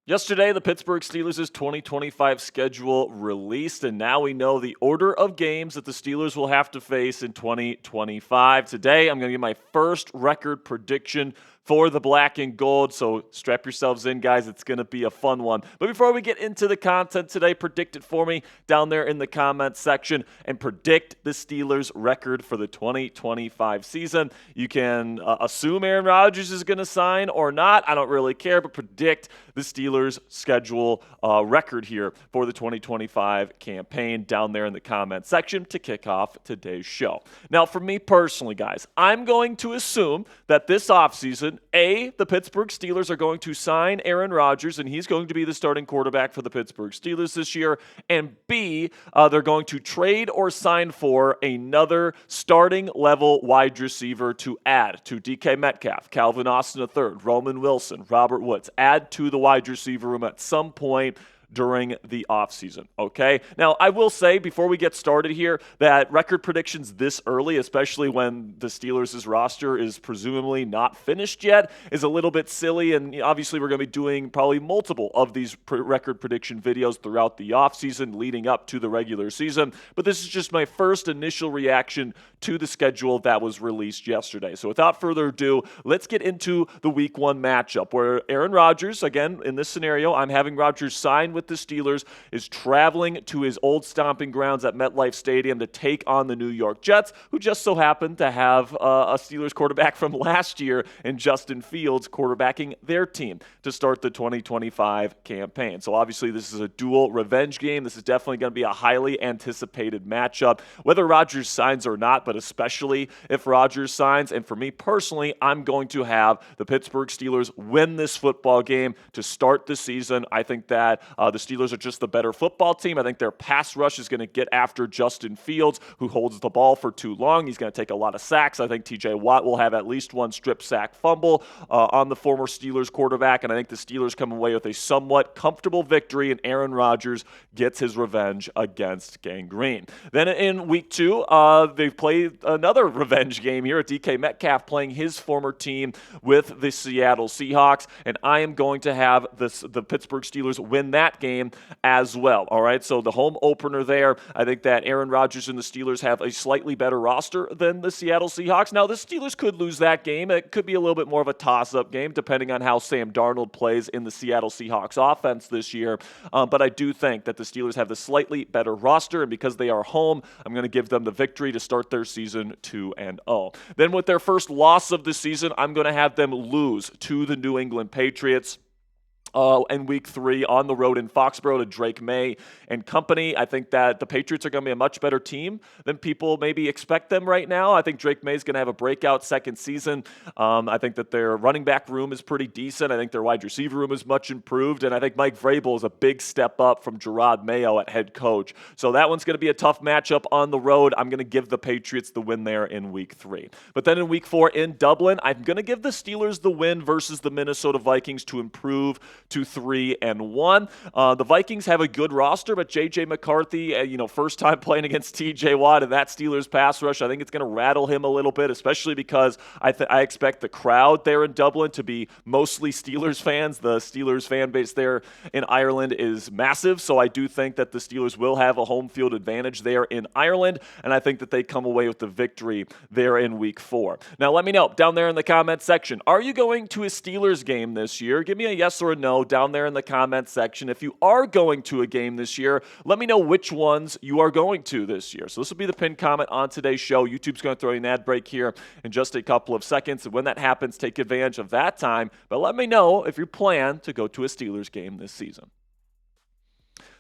Yesterday, the Pittsburgh Steelers' 2025 schedule released, and now we know the order of games that the Steelers will have to face in 2025. Today, I'm going to give my first record prediction for the black and gold, so strap yourselves in, guys. It's going to be a fun one. But before we get into the content today, predict it for me down there in the comments section and predict the Steelers' record for the 2025 season. You can assume Aaron Rodgers is going to sign or not. I don't really care, but predict the Steelers' schedule record here for the 2025 campaign down there in the comments section to kick off today's show. Now, for me personally, guys, I'm going to assume that this offseason, the Pittsburgh Steelers are going to sign Aaron Rodgers, and he's going to be the starting quarterback for the Pittsburgh Steelers this year, and B, they're going to trade or sign for another starting level wide receiver to add to DK Metcalf, Calvin Austin III, Roman Wilson, Robert Woods, add to the wide receiver room at some point during the offseason, okay? Now, I will say before we get started here that record predictions this early, especially when the Steelers' roster is presumably not finished yet, is a little bit silly, and obviously we're going to be doing probably multiple of these record prediction videos throughout the offseason leading up to the regular season, but this is just my first initial reaction to the schedule that was released yesterday. So without further ado, let's get into the Week 1 matchup where Aaron Rodgers, again, in this scenario, I'm having Rodgers sign with the Steelers, is traveling to his old stomping grounds at MetLife Stadium to take on the New York Jets, who just so happen to have a Steelers quarterback from last year in Justin Fields quarterbacking their team to start the 2025 campaign. So obviously this is a dual revenge game. This is definitely going to be a highly anticipated matchup, whether Rodgers signs or not, but especially if Rodgers signs. And for me personally, I'm going to have the Pittsburgh Steelers win this football game to start the season. I think that the Steelers are just the better football team. I think their pass rush is going to get after Justin Fields, who holds the ball for too long. He's going to take a lot of sacks. I think TJ Watt will have at least one strip sack fumble on the former Steelers quarterback, and I think the Steelers come away with a somewhat comfortable victory, and Aaron Rodgers gets his revenge against Gang Green. Then in Week 2, they've played another revenge game here at DK Metcalf playing his former team with the Seattle Seahawks, and I am going to have the Pittsburgh Steelers win that game as well. All right, so the home opener there, I think that Aaron Rodgers and the Steelers have a slightly better roster than the Seattle Seahawks. Now, the Steelers could lose that game. It could be a little bit more of a toss-up game depending on how Sam Darnold plays in the Seattle Seahawks offense this year. But I do think that the Steelers have the slightly better roster, and because they are home, I'm going to give them the victory to start their season 2-0. Then with their first loss of the season, I'm going to have them lose to the New England Patriots in Week 3 on the road in Foxborough to Drake May and company. I think that the Patriots are going to be a much better team than people maybe expect them right now. I think Drake May is going to have a breakout second season. I think that their running back room is pretty decent. I think their wide receiver room is much improved, and I think Mike Vrabel is a big step up from Gerard Mayo at head coach. So that one's going to be a tough matchup on the road. I'm going to give the Patriots the win there in Week 3. But then in Week 4 in Dublin, I'm going to give the Steelers the win versus the Minnesota Vikings to improve to 3-1. The Vikings have a good roster, but J.J. McCarthy, first time playing against T.J. Watt and that Steelers pass rush, I think it's going to rattle him a little bit, especially because I expect the crowd there in Dublin to be mostly Steelers fans. The Steelers fan base there in Ireland is massive, so I do think that the Steelers will have a home field advantage there in Ireland, and I think that they come away with the victory there in Week 4. Now, let me know down there in the comments section, are you going to a Steelers game this year? Give me a yes or a no down there in the comments section. If you are going to a game this year, let me know which ones you are going to this year. So this will be the pinned comment on today's show. YouTube's going to throw you an ad break here in just a couple of seconds. And when that happens, take advantage of that time. But let me know if you plan to go to a Steelers game this season.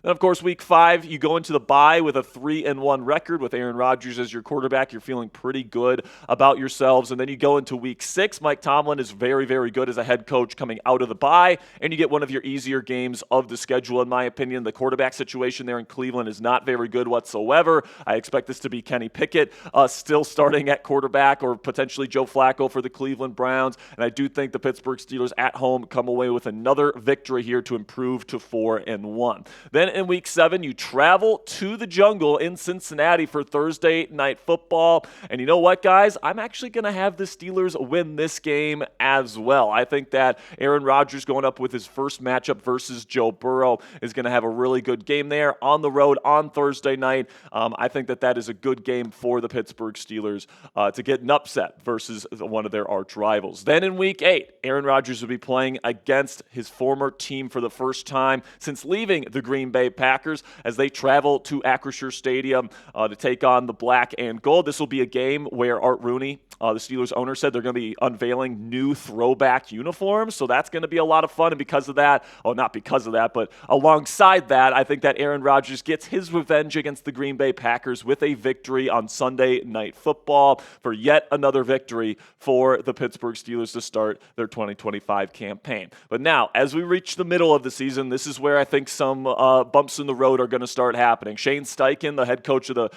Then, of course, Week 5, you go into the bye with a 3-1 record with Aaron Rodgers as your quarterback. You're feeling pretty good about yourselves. And then you go into Week 6. Mike Tomlin is very, very good as a head coach coming out of the bye. And you get one of your easier games of the schedule, in my opinion. The quarterback situation there in Cleveland is not very good whatsoever. I expect this to be Kenny Pickett still starting at quarterback, or potentially Joe Flacco for the Cleveland Browns. And I do think the Pittsburgh Steelers at home come away with another victory here to improve to 4-1. Then in Week 7, you travel to the Jungle in Cincinnati for Thursday Night Football. And you know what, guys? I'm actually going to have the Steelers win this game as well. I think that Aaron Rodgers going up with his first matchup versus Joe Burrow is going to have a really good game there on the road on Thursday night. I think that is a good game for the Pittsburgh Steelers to get an upset versus one of their arch rivals. Then in Week 8, Aaron Rodgers will be playing against his former team for the first time since leaving the Green Bay Packers as they travel to Acrisure Stadium to take on the black and gold. This will be a game where Art Rooney, the Steelers owner, said they're going to be unveiling new throwback uniforms, so that's going to be a lot of fun. And because of that, not because of that, but alongside that, I think that Aaron Rodgers gets his revenge against the Green Bay Packers with a victory on Sunday Night Football for yet another victory for the Pittsburgh Steelers to start their 2025 campaign. But now, as we reach the middle of the season, this is where I think some bumps in the road are going to start happening. Shane Steichen, the head coach of the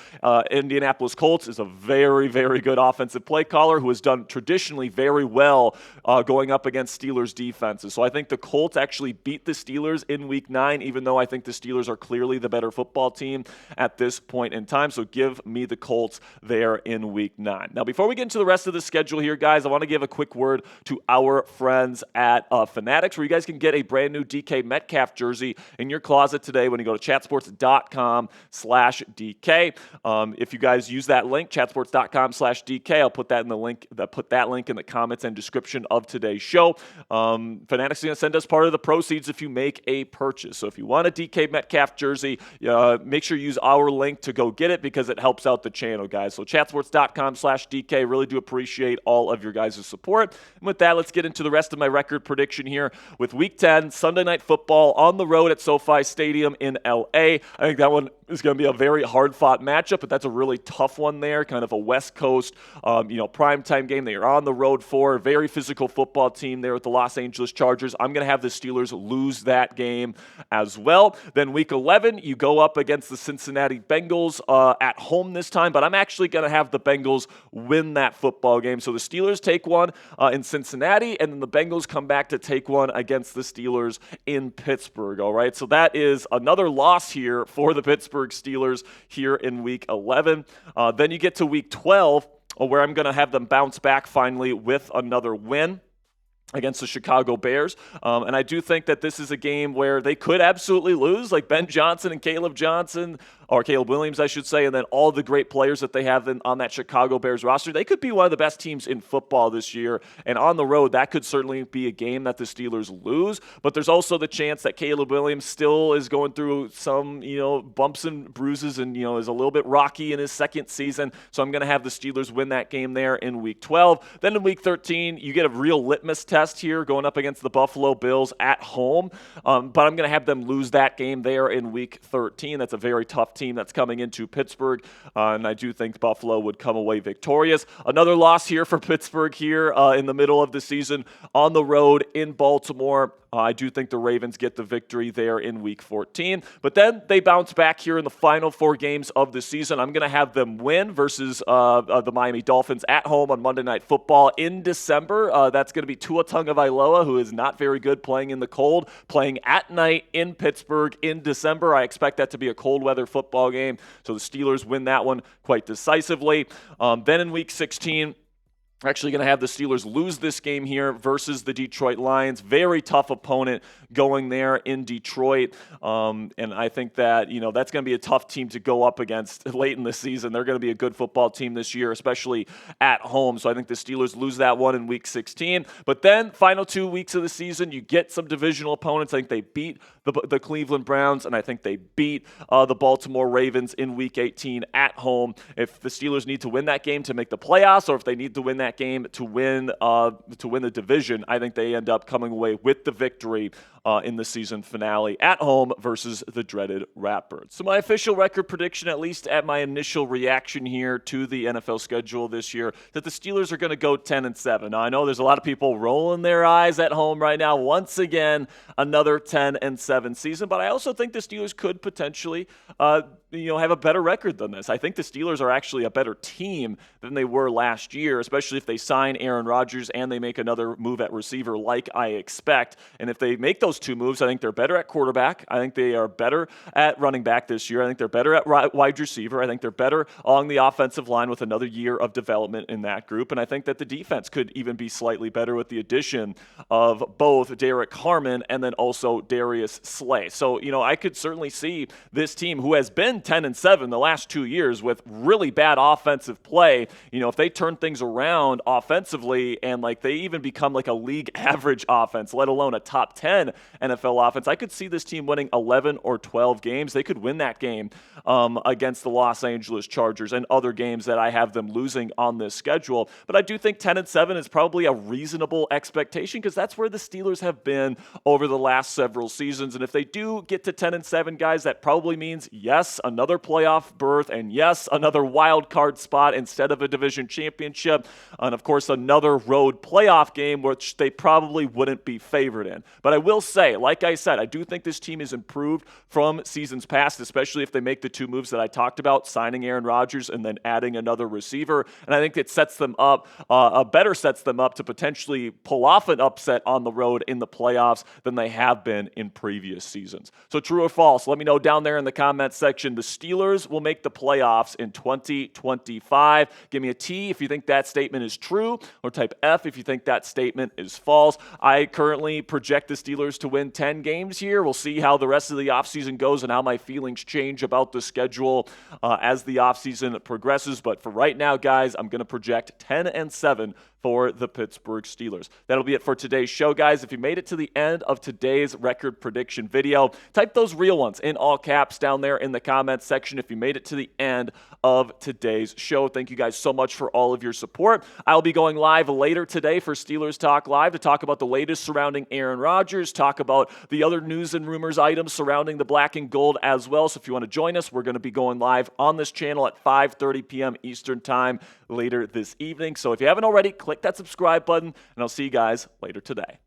Indianapolis Colts, is a very, very good offensive play caller who has done traditionally very well going up against Steelers defenses. So I think the Colts actually beat the Steelers in Week 9, even though I think the Steelers are clearly the better football team at this point in time. So give me the Colts there in Week 9. Now, before we get into the rest of the schedule here, guys, I want to give a quick word to our friends at Fanatics, where you guys can get a brand new DK Metcalf jersey in your closet today when you go to chatsports.com/DK. If you guys use that link, chatsports.com/DK, I'll put that in the link. Put that link in the comments and description of today's show. Fanatics is going to send us part of the proceeds if you make a purchase. So if you want a DK Metcalf jersey, make sure you use our link to go get it because it helps out the channel, guys. So chatsports.com/DK. Really do appreciate all of your guys' support. And with that, let's get into the rest of my record prediction here with Week 10, Sunday Night Football on the road at SoFi Stadium in LA. I think that one is going to be a very hard-fought matchup, but that's a really tough one there, kind of a West Coast, primetime game that you're on the road for. A very physical football team there with the Los Angeles Chargers. I'm going to have the Steelers lose that game as well. Then Week 11, you go up against the Cincinnati Bengals at home this time, but I'm actually going to have the Bengals win that football game. So the Steelers take one in Cincinnati, and then the Bengals come back to take one against the Steelers in Pittsburgh, all right? So that is another loss here for the Pittsburgh Steelers here in Week 11. Then you get to Week 12, where I'm going to have them bounce back finally with another win against the Chicago Bears. And I do think that this is a game where they could absolutely lose, like Ben Johnson and Caleb Williams, I should say, and then all the great players that they have on that Chicago Bears roster. They could be one of the best teams in football this year, and on the road, that could certainly be a game that the Steelers lose, but there's also the chance that Caleb Williams still is going through some, bumps and bruises and, is a little bit rocky in his second season, so I'm going to have the Steelers win that game there in Week 12. Then in Week 13, you get a real litmus test here going up against the Buffalo Bills at home, but I'm going to have them lose that game there in Week 13. That's a very tough team that's coming into Pittsburgh, and I do think Buffalo would come away victorious. Another loss here for Pittsburgh here in the middle of the season on the road in Baltimore. I do think the Ravens get the victory there in Week 14. But then they bounce back here in the final 4 games of the season. I'm going to have them win versus the Miami Dolphins at home on Monday Night Football in December. That's going to be Tua Tagovailoa, who is not very good playing in the cold, playing at night in Pittsburgh in December. I expect that to be a cold weather football game. So the Steelers win that one quite decisively. Then in Week 16, actually going to have the Steelers lose this game here versus the Detroit Lions. Very tough opponent going there in Detroit. And I think that, that's going to be a tough team to go up against late in the season. They're going to be a good football team this year, especially at home. So I think the Steelers lose that one in Week 16. But then final 2 weeks of the season, you get some divisional opponents. I think they beat the Cleveland Browns, and I think they beat the Baltimore Ravens in Week 18 at home. If the Steelers need to win that game to make the playoffs, or if they need to win that game to win the division, I think they end up coming away with the victory in the season finale at home versus the dreaded Ratbirds. So my official record prediction, at least at my initial reaction here to the NFL schedule this year, that the Steelers are going to go 10-7. Now, I know there's a lot of people rolling their eyes at home right now. Once again, another 10-7 season, but I also think the Steelers could potentially have a better record than this. I think the Steelers are actually a better team than they were last year, especially if they sign Aaron Rodgers and they make another move at receiver like I expect. And if they make those two moves, I think they're better at quarterback. I think they are better at running back this year. I think they're better at wide receiver. I think they're better along the offensive line with another year of development in that group. And I think that the defense could even be slightly better with the addition of both Derek Harmon and then also Darius Slay. So, I could certainly see this team, who has been 10-7 the last 2 years with really bad offensive play, if they turn things around offensively and they even become a league average offense, let alone a top 10 NFL offense, I could see this team winning 11 or 12 games. They could win that game against the Los Angeles Chargers and other games that I have them losing on this schedule. But I do think 10-7 is probably a reasonable expectation because that's where the Steelers have been over the last several seasons. And if they do get to 10-7, guys, that probably means, yes, another playoff berth, and yes, another wild card spot instead of a division championship, and of course another road playoff game, which they probably wouldn't be favored in. But I will say, like I said, I do think this team is improved from seasons past, especially if they make the two moves that I talked about, signing Aaron Rodgers and then adding another receiver. And I think it sets them up, sets them up to potentially pull off an upset on the road in the playoffs than they have been in previous seasons. So true or false? Let me know down there in the comments section. The Steelers will make the playoffs in 2025. Give me a T if you think that statement is true, or type F if you think that statement is false. I currently project the Steelers to win 10 games here. We'll see how the rest of the offseason goes and how my feelings change about the schedule as the offseason progresses. But for right now, guys, I'm going to project 10-7 for the Pittsburgh Steelers. That'll be it for today's show, guys. If you made it to the end of today's record prediction video, type those real ones in all caps down there in the comments section if you made it to the end of today's show. Thank you guys so much for all of your support. I'll be going live later today for Steelers Talk Live to talk about the latest surrounding Aaron Rodgers, talk about the other news and rumors items surrounding the black and gold as well. So if you want to join us, we're going to be going live on this channel at 5:30 p.m. Eastern Time later this evening. So if you haven't already, click that subscribe button, and I'll see you guys later today.